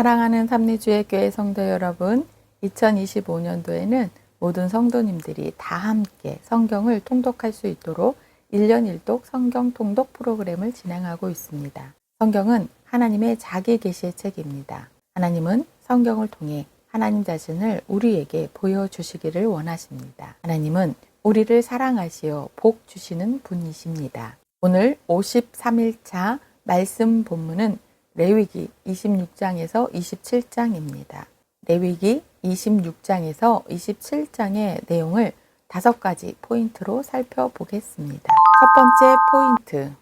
사랑하는 삼리주의 교회 성도 여러분, 2025년도에는 모든 성도님들이 다 함께 성경을 통독할 수 있도록 1년 1독 성경 통독 프로그램을 진행하고 있습니다. 성경은 하나님의 자기 계시의 책입니다. 하나님은 성경을 통해 하나님 자신을 우리에게 보여주시기를 원하십니다. 하나님은 우리를 사랑하시어 복 주시는 분이십니다. 오늘 53일차 말씀 본문은 레위기 26장에서 27장입니다. 레위기 26장에서 27장의 내용을 5가지 포인트로 살펴보겠습니다. 첫 번째 포인트,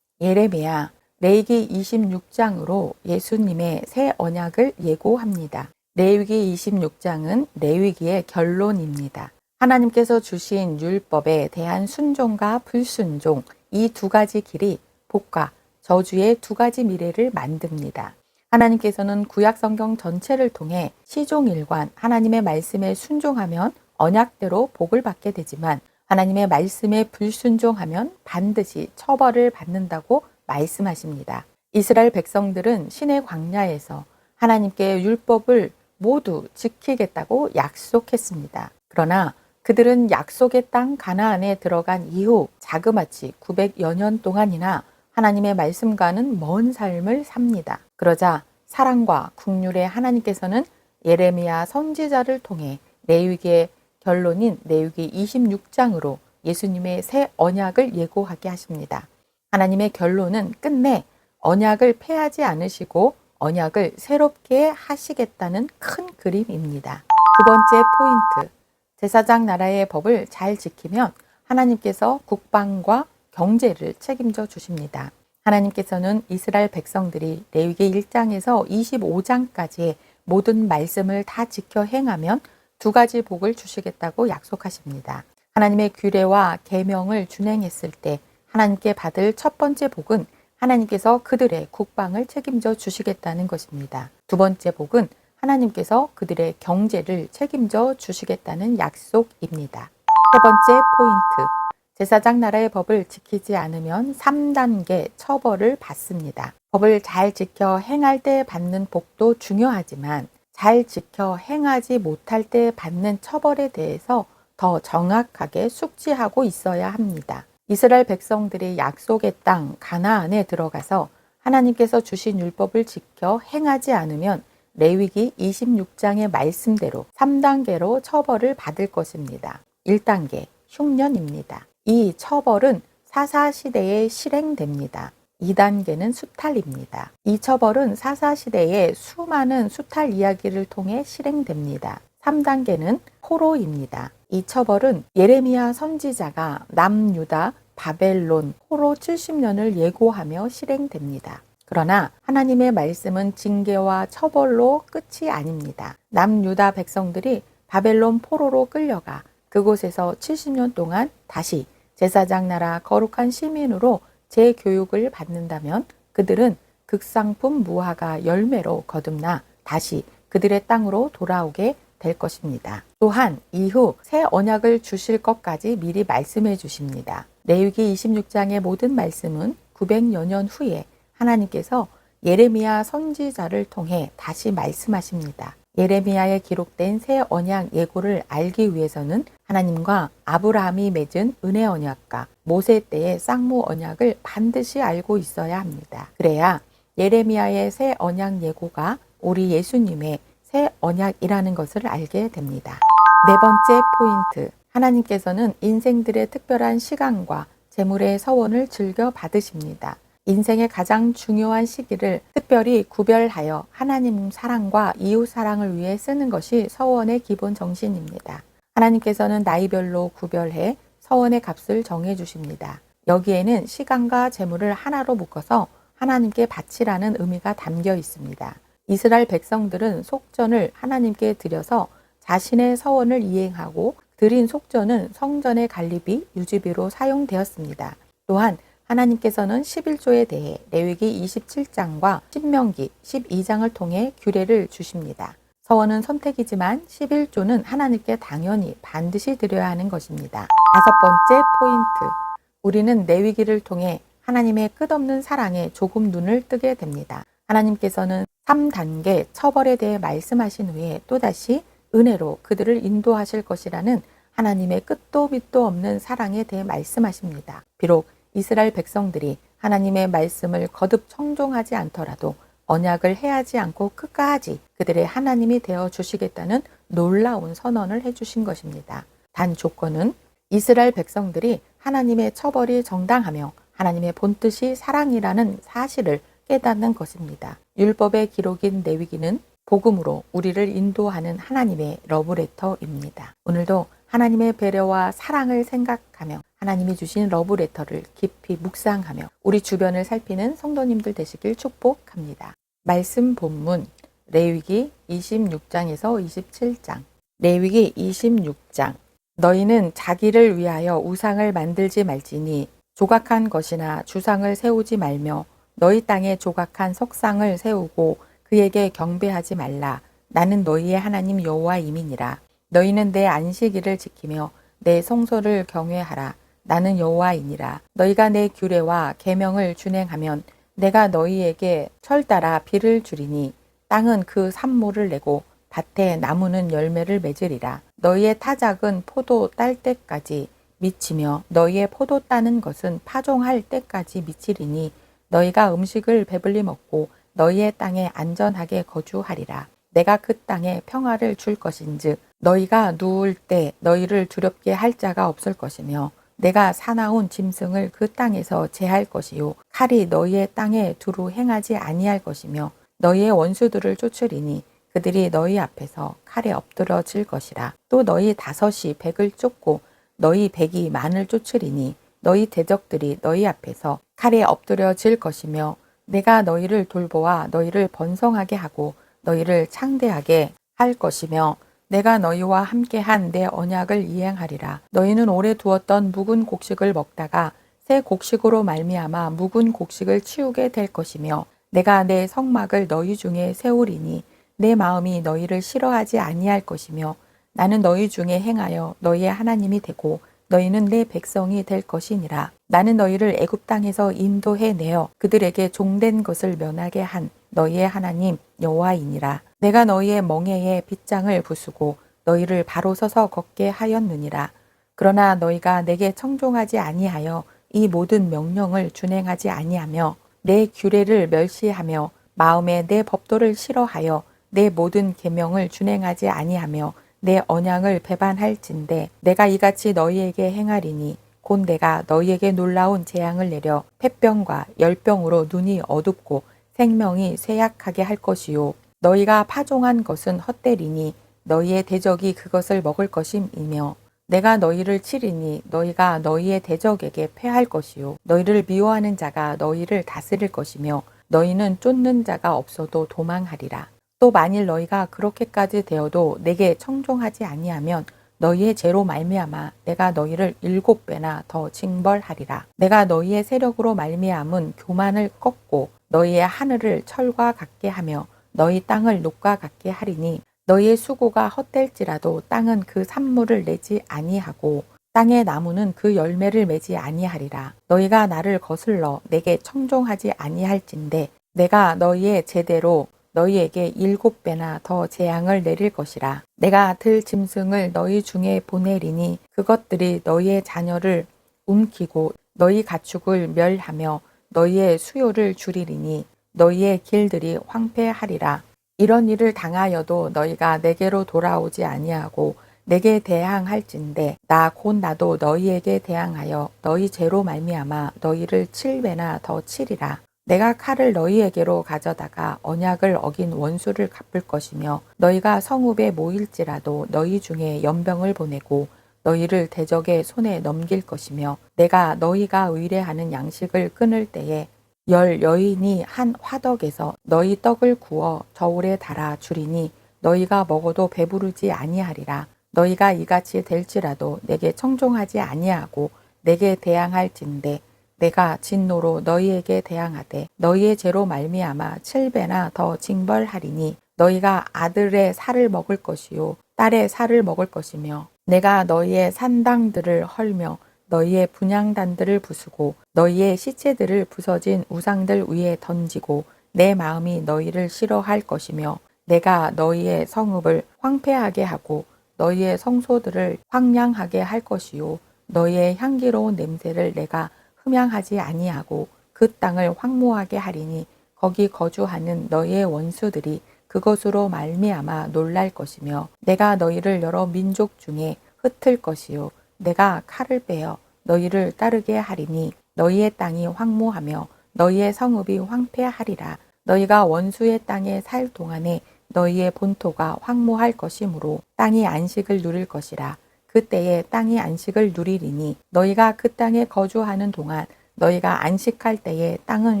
예레미야 레위기 26장으로 예수님의 새 언약을 예고합니다. 레위기 26장은 레위기의 결론입니다. 하나님께서 주신 율법에 대한 순종과 불순종, 이 두 가지 길이 복과 저주의 두 가지 미래를 만듭니다. 하나님께서는 구약 성경 전체를 통해 시종일관 하나님의 말씀에 순종하면 언약대로 복을 받게 되지만 하나님의 말씀에 불순종하면 반드시 처벌을 받는다고 말씀하십니다. 이스라엘 백성들은 신의 광야에서 하나님께 율법을 모두 지키겠다고 약속했습니다. 그러나 그들은 약속의 땅 가나안에 들어간 이후 자그마치 900여 년 동안이나 하나님의 말씀과는 먼 삶을 삽니다. 그러자 사랑과 긍휼의 하나님께서는 예레미야 선지자를 통해 레위기의 결론인 레위기 26장으로 예수님의 새 언약을 예고하게 하십니다. 하나님의 결론은 끝내 언약을 폐하지 않으시고 언약을 새롭게 하시겠다는 큰 그림입니다. 두 번째 포인트, 제사장 나라의 법을 잘 지키면 하나님께서 국방과 경제를 책임져 주십니다. 하나님께서는 이스라엘 백성들이 레위기 1장에서 25장까지의 모든 말씀을 다 지켜 행하면 두 가지 복을 주시겠다고 약속하십니다. 하나님의 규례와 계명을 준행했을 때 하나님께 받을 첫 번째 복은 하나님께서 그들의 국방을 책임져 주시겠다는 것입니다. 두 번째 복은 하나님께서 그들의 경제를 책임져 주시겠다는 약속입니다. 세 번째 포인트, 제사장 나라의 법을 지키지 않으면 3단계 처벌을 받습니다. 법을 잘 지켜 행할 때 받는 복도 중요하지만 잘 지켜 행하지 못할 때 받는 처벌에 대해서 더 정확하게 숙지하고 있어야 합니다. 이스라엘 백성들이 약속의 땅 가나안에 들어가서 하나님께서 주신 율법을 지켜 행하지 않으면 레위기 26장의 말씀대로 3단계로 처벌을 받을 것입니다. 1단계, 흉년입니다. 이 처벌은 사사시대에 실행됩니다. 2단계는 수탈입니다. 이 처벌은 사사시대의 수많은 수탈 이야기를 통해 실행됩니다. 3단계는 포로입니다. 이 처벌은 예레미야 선지자가 남유다, 바벨론, 포로 70년을 예고하며 실행됩니다. 그러나 하나님의 말씀은 징계와 처벌로 끝이 아닙니다. 남유다 백성들이 바벨론 포로로 끌려가 그곳에서 70년 동안 다시 제사장 나라 거룩한 시민으로 재교육을 받는다면 그들은 극상품 무화과 열매로 거듭나 다시 그들의 땅으로 돌아오게 될 것입니다. 또한 이후 새 언약을 주실 것까지 미리 말씀해 주십니다. 레위기 26장의 모든 말씀은 900여 년 후에 하나님께서 예레미야 선지자를 통해 다시 말씀하십니다. 예레미야에 기록된 새 언약 예고를 알기 위해서는 하나님과 아브라함이 맺은 은혜 언약과 모세 때의 쌍무 언약을 반드시 알고 있어야 합니다. 그래야 예레미야의 새 언약 예고가 우리 예수님의 새 언약이라는 것을 알게 됩니다. 네 번째 포인트, 하나님께서는 인생들의 특별한 시간과 재물의 서원을 즐겨 받으십니다. 인생의 가장 중요한 시기를 특별히 구별하여 하나님 사랑과 이웃 사랑을 위해 쓰는 것이 서원의 기본 정신입니다. 하나님께서는 나이별로 구별해 서원의 값을 정해 주십니다. 여기에는 시간과 재물을 하나로 묶어서 하나님께 바치라는 의미가 담겨 있습니다. 이스라엘 백성들은 속전을 하나님께 드려서 자신의 서원을 이행하고 드린 속전은 성전의 관리비, 유지비로 사용되었습니다. 또한 하나님께서는 11조에 대해 레위기 27장과 신명기 12장을 통해 규례를 주십니다. 서원은 선택이지만 11조는 하나님께 당연히 반드시 드려야 하는 것입니다. 다섯 번째 포인트, 우리는 레위기를 통해 하나님의 끝없는 사랑에 조금 눈을 뜨게 됩니다. 하나님께서는 3단계 처벌에 대해 말씀하신 후에 또다시 은혜로 그들을 인도하실 것이라는 하나님의 끝도 밑도 없는 사랑에 대해 말씀하십니다. 비록 이스라엘 백성들이 하나님의 말씀을 거듭 청종하지 않더라도 언약을 해하지 않고 끝까지 그들의 하나님이 되어 주시겠다는 놀라운 선언을 해주신 것입니다. 단 조건은 이스라엘 백성들이 하나님의 처벌이 정당하며 하나님의 본뜻이 사랑이라는 사실을 깨닫는 것입니다. 율법의 기록인 레위기는 복음으로 우리를 인도하는 하나님의 러브레터입니다. 오늘도 하나님의 배려와 사랑을 생각하며 하나님이 주신 러브레터를 깊이 묵상하며 우리 주변을 살피는 성도님들 되시길 축복합니다. 말씀 본문 레위기 26장에서 27장. 레위기 26장. 너희는 자기를 위하여 우상을 만들지 말지니 조각한 것이나 주상을 세우지 말며 너희 땅에 조각한 석상을 세우고 그에게 경배하지 말라. 나는 너희의 하나님 여호와임이니라. 너희는 내 안식일을 지키며 내 성소를 경외하라. 나는 여호와이니라. 너희가 내 규례와 계명을 준행하면 내가 너희에게 철따라 비를 주리니 땅은 그 산모를 내고 밭에 나무는 열매를 맺으리라. 너희의 타작은 포도 딸 때까지 미치며 너희의 포도 따는 것은 파종할 때까지 미치리니 너희가 음식을 배불리 먹고 너희의 땅에 안전하게 거주하리라. 내가 그 땅에 평화를 줄 것인즉 너희가 누울 때 너희를 두렵게 할 자가 없을 것이며 내가 사나운 짐승을 그 땅에서 제할 것이요 칼이 너희의 땅에 두루 행하지 아니할 것이며 너희의 원수들을 쫓으리니 그들이 너희 앞에서 칼에 엎드러질 것이라. 또 너희 5이 100을 쫓고 너희 100이 만을 쫓으리니 너희 대적들이 너희 앞에서 칼에 엎드려질 것이며 내가 너희를 돌보아 너희를 번성하게 하고 너희를 창대하게 할 것이며 내가 너희와 함께한 내 언약을 이행하리라. 너희는 오래 두었던 묵은 곡식을 먹다가 새 곡식으로 말미암아 묵은 곡식을 치우게 될 것이며 내가 내 성막을 너희 중에 세우리니 내 마음이 너희를 싫어하지 아니할 것이며 나는 너희 중에 행하여 너희의 하나님이 되고 너희는 내 백성이 될 것이니라. 나는 너희를 애굽 땅에서 인도해 내어 그들에게 종된 것을 면하게 한 너희의 하나님 여호와이니라. 내가 너희의 멍에에 빗장을 부수고 너희를 바로 서서 걷게 하였느니라. 그러나 너희가 내게 청종하지 아니하여 이 모든 명령을 준행하지 아니하며 내 규례를 멸시하며 마음에 내 법도를 싫어하여 내 모든 계명을 준행하지 아니하며 내 언약을 배반할진대 내가 이같이 너희에게 행하리니 곧 내가 너희에게 놀라운 재앙을 내려 폐병과 열병으로 눈이 어둡고 생명이 쇠약하게 할 것이요 너희가 파종한 것은 헛되리니 너희의 대적이 그것을 먹을 것임이며 내가 너희를 치리니 너희가 너희의 대적에게 패할 것이요 너희를 미워하는 자가 너희를 다스릴 것이며 너희는 쫓는 자가 없어도 도망하리라. 또 만일 너희가 그렇게까지 되어도 내게 청종하지 아니하면 너희의 죄로 말미암아 내가 너희를 7배나 더 징벌하리라. 내가 너희의 세력으로 말미암은 교만을 꺾고 너희의 하늘을 철과 같게 하며 너희 땅을 녹과 같게 하리니 너희의 수고가 헛될지라도 땅은 그 산물을 내지 아니하고 땅의 나무는 그 열매를 맺지 아니하리라. 너희가 나를 거슬러 내게 청종하지 아니할진대 내가 너희의 제대로 너희에게 7배나 더 재앙을 내릴 것이라. 내가 들 짐승을 너희 중에 보내리니 그것들이 너희의 자녀를 움키고 너희 가축을 멸하며 너희의 수요를 줄이리니 너희의 길들이 황폐하리라. 이런 일을 당하여도 너희가 내게로 돌아오지 아니하고 내게 대항할진대 나 곧 나도 너희에게 대항하여 너희 죄로 말미암아 너희를 7배나 더 치리라. 내가 칼을 너희에게로 가져다가 언약을 어긴 원수를 갚을 것이며 너희가 성읍에 모일지라도 너희 중에 연병을 보내고 너희를 대적의 손에 넘길 것이며 내가 너희가 의뢰하는 양식을 끊을 때에 10 여인이 한 화덕에서 너희 떡을 구워 저울에 달아 주리니 너희가 먹어도 배부르지 아니하리라. 너희가 이같이 될지라도 내게 청종하지 아니하고 내게 대항할진대 내가 진노로 너희에게 대항하되 너희의 죄로 말미암아 7배나 더 징벌하리니 너희가 아들의 살을 먹을 것이요 딸의 살을 먹을 것이며 내가 너희의 산당들을 헐며 너희의 분향단들을 부수고 너희의 시체들을 부서진 우상들 위에 던지고 내 마음이 너희를 싫어할 것이며 내가 너희의 성읍을 황폐하게 하고 너희의 성소들을 황량하게 할 것이요 너희의 향기로운 냄새를 내가 흠양하지 아니하고 그 땅을 황무하게 하리니 거기 거주하는 너희의 원수들이 그것으로 말미암아 놀랄 것이며 내가 너희를 여러 민족 중에 흩을 것이요 내가 칼을 빼어 너희를 따르게 하리니 너희의 땅이 황무하며 너희의 성읍이 황폐하리라. 너희가 원수의 땅에 살 동안에 너희의 본토가 황무할 것이므로 땅이 안식을 누릴 것이라. 그때에 땅이 안식을 누리리니 너희가 그 땅에 거주하는 동안 너희가 안식할 때에 땅은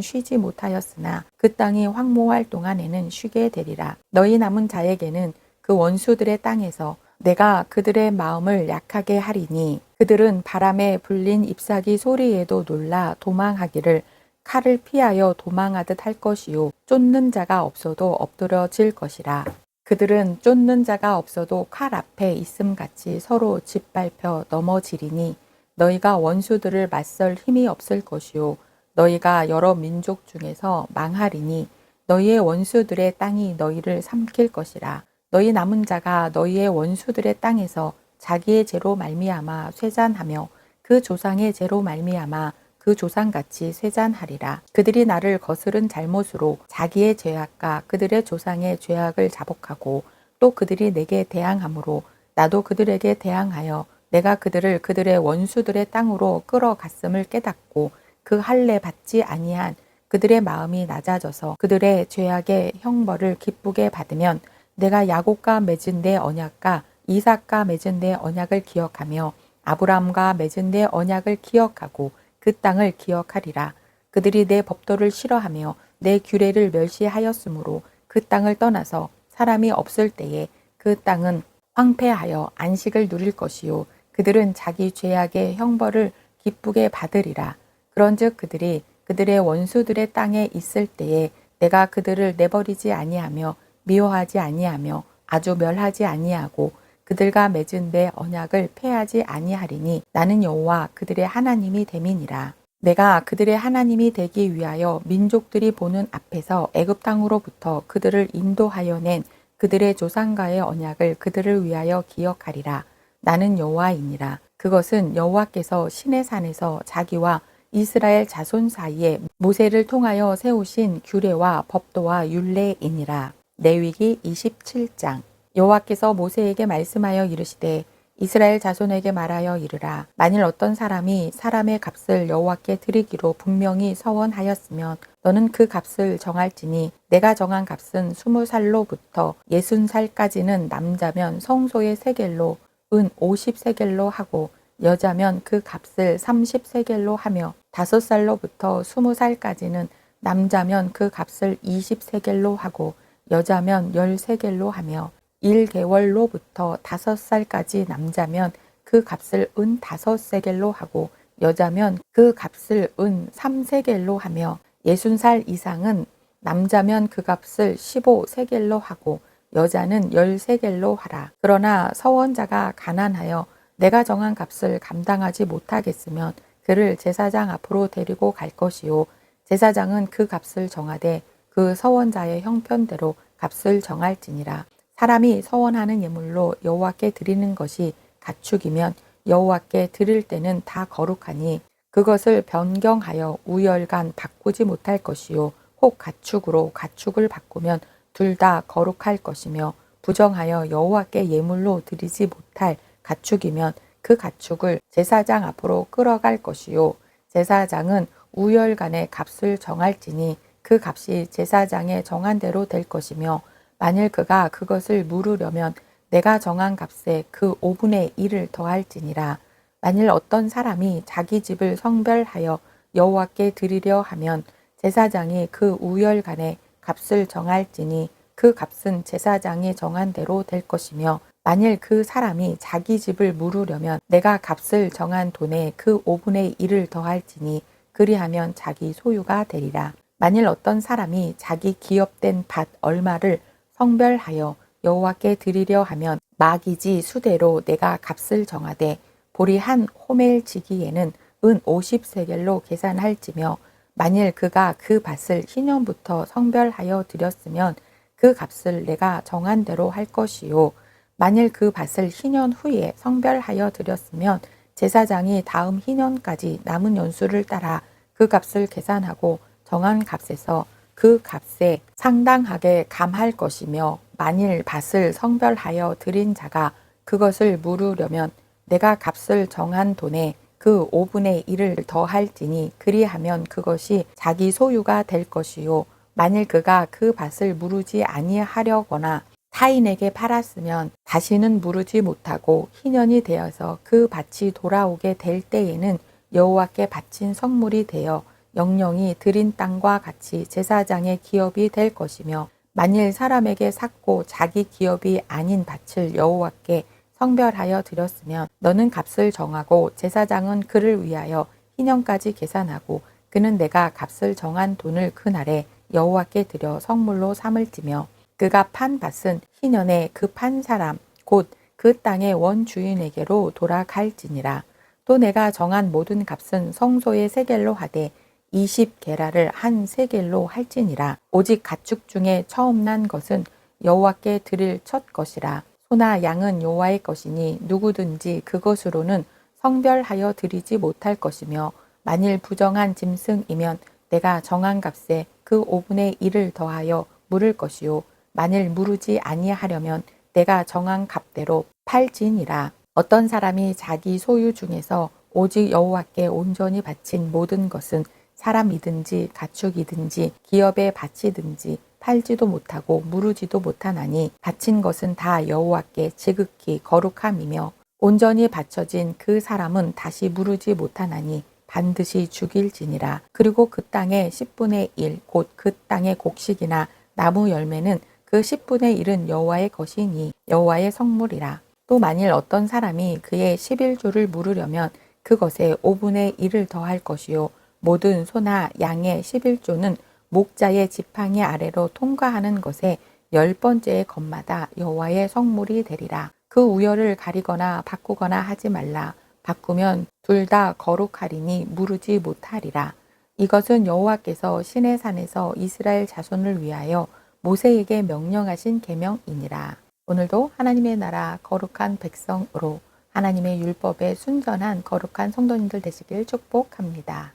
쉬지 못하였으나 그 땅이 황무할 동안에는 쉬게 되리라. 너희 남은 자에게는 그 원수들의 땅에서 내가 그들의 마음을 약하게 하리니 그들은 바람에 불린 잎사귀 소리에도 놀라 도망하기를 칼을 피하여 도망하듯 할 것이요 쫓는 자가 없어도 엎드러질 것이라. 그들은 쫓는 자가 없어도 칼 앞에 있음같이 서로 짓밟혀 넘어지리니 너희가 원수들을 맞설 힘이 없을 것이요 너희가 여러 민족 중에서 망하리니 너희의 원수들의 땅이 너희를 삼킬 것이라. 너희 남은 자가 너희의 원수들의 땅에서 자기의 죄로 말미암아 쇠잔하며 그 조상의 죄로 말미암아 그 조상같이 쇠잔하리라. 그들이 나를 거스른 잘못으로 자기의 죄악과 그들의 조상의 죄악을 자복하고 또 그들이 내게 대항함으로 나도 그들에게 대항하여 내가 그들을 그들의 원수들의 땅으로 끌어갔음을 깨닫고 그 할례 받지 아니한 그들의 마음이 낮아져서 그들의 죄악의 형벌을 기쁘게 받으면 내가 야곱과 맺은 내 언약과 이삭과 맺은 내 언약을 기억하며 아브라함과 맺은 내 언약을 기억하고 그 땅을 기억하리라. 그들이 내 법도를 싫어하며 내 규례를 멸시하였으므로 그 땅을 떠나서 사람이 없을 때에 그 땅은 황폐하여 안식을 누릴 것이요 그들은 자기 죄악의 형벌을 기쁘게 받으리라. 그런즉 그들이 그들의 원수들의 땅에 있을 때에 내가 그들을 내버리지 아니하며 미워하지 아니하며 아주 멸하지 아니하고 그들과 맺은 내 언약을 폐하지 아니하리니 나는 여호와 그들의 하나님이 됨이니라. 내가 그들의 하나님이 되기 위하여 민족들이 보는 앞에서 애굽 땅으로부터 그들을 인도하여 낸 그들의 조상과의 언약을 그들을 위하여 기억하리라. 나는 여호와이니라. 그것은 여호와께서 시내 산에서 자기와 이스라엘 자손 사이에 모세를 통하여 세우신 규례와 법도와 율례이니라. 레위기 27장. 여호와께서 모세에게 말씀하여 이르시되 이스라엘 자손에게 말하여 이르라. 만일 어떤 사람이 사람의 값을 여호와께 드리기로 분명히 서원하였으면 너는 그 값을 정할지니 내가 정한 값은 20살로부터 60살까지는 남자면 성소의 세겔로 은 50세겔로 하고 여자면 그 값을 30세겔로 하며 5살로부터 20살까지는 남자면 그 값을 20세겔로 하고 여자면 10세겔로 하며 1개월로부터 5살까지 남자면 그 값을 은 5세겔로 하고 여자면 그 값을 은 3세겔로 하며 60살 이상은 남자면 그 값을 15세겔로 하고 여자는 10세겔로 하라. 그러나 서원자가 가난하여 내가 정한 값을 감당하지 못하겠으면 그를 제사장 앞으로 데리고 갈 것이요 제사장은 그 값을 정하되 그 서원자의 형편대로 값을 정할지니라. 사람이 서원하는 예물로 여호와께 드리는 것이 가축이면 여호와께 드릴 때는 다 거룩하니 그것을 변경하여 우열간 바꾸지 못할 것이요 혹 가축으로 가축을 바꾸면 둘 다 거룩할 것이며 부정하여 여호와께 예물로 드리지 못할 가축이면 그 가축을 제사장 앞으로 끌어갈 것이요 제사장은 우열간의 값을 정할지니 그 값이 제사장의 정한 대로 될 것이며 만일 그가 그것을 물으려면 내가 정한 값에 그 5분의 1을 더할지니라. 만일 어떤 사람이 자기 집을 성별하여 여호와께 드리려 하면 제사장이 그 우열간의 값을 정할지니 그 값은 제사장이 정한 대로 될 것이며 만일 그 사람이 자기 집을 물으려면 내가 값을 정한 돈에 그 5분의 1을 더할지니 그리하면 자기 소유가 되리라. 만일 어떤 사람이 자기 기업된 밭 얼마를 성별하여 여호와께 드리려 하면 마기지 수대로 내가 값을 정하되 보리 한 호멜 지기에는 은 50세겔로 계산할지며 만일 그가 그 밭을 희년부터 성별하여 드렸으면 그 값을 내가 정한 대로 할 것이요. 만일 그 밭을 희년 후에 성별하여 드렸으면 제사장이 다음 희년까지 남은 연수를 따라 그 값을 계산하고 정한 값에서 그 값에 상당하게 감할 것이며, 만일 밭을 성별하여 드린 자가 그것을 물으려면 내가 값을 정한 돈에 그 5분의 1을 더할지니 그리하면 그것이 자기 소유가 될 것이요. 만일 그가 그 밭을 무르지 아니하려거나 타인에게 팔았으면 다시는 무르지 못하고 희년이 되어서 그 밭이 돌아오게 될 때에는 여호와께 바친 성물이 되어 영영이 드린 땅과 같이 제사장의 기업이 될 것이며, 만일 사람에게 샀고 자기 기업이 아닌 밭을 여호와께 성별하여 드렸으면 너는 값을 정하고 제사장은 그를 위하여 희년까지 계산하고 그는 내가 값을 정한 돈을 그날에 여호와께 드려 성물로 삼을지며, 그가 판 밭은 희년에 그 판 사람 곧 그 땅의 원주인에게로 돌아갈지니라. 또 내가 정한 모든 값은 성소의 세겔로 하되 20게라를 한 세겔로 할지니라. 오직 가축 중에 처음 난 것은 여호와께 드릴 첫 것이라. 소나 양은 여호와의 것이니 누구든지 그것으로는 성별하여 드리지 못할 것이며, 만일 부정한 짐승이면 내가 정한 값에 그 5분의 1을 더하여 물을 것이요. 만일 무르지 아니하려면 내가 정한 값대로 팔지니라. 어떤 사람이 자기 소유 중에서 오직 여호와께 온전히 바친 모든 것은 사람이든지 가축이든지 기업의 밭이든지 팔지도 못하고 무르지도 못하나니 바친 것은 다 여호와께 지극히 거룩함이며, 온전히 바쳐진 그 사람은 다시 무르지 못하나니 반드시 죽일지니라. 그리고 그 땅의 10분의 1 곧 그 땅의 곡식이나 나무 열매는 그 10분의 1은 여호와의 것이니 여호와의 성물이라. 또 만일 어떤 사람이 그의 11조를 물으려면 그것에 5분의 1을 더할 것이요. 모든 소나 양의 11조는 목자의 지팡이 아래로 통과하는 것에 10번째의 것마다 여호와의 성물이 되리라. 그 우열을 가리거나 바꾸거나 하지 말라. 바꾸면 둘 다 거룩하리니 무르지 못하리라. 이것은 여호와께서 시내산에서 이스라엘 자손을 위하여 모세에게 명령하신 계명이니라. 오늘도 하나님의 나라 거룩한 백성으로 하나님의 율법에 순전한 거룩한 성도님들 되시길 축복합니다.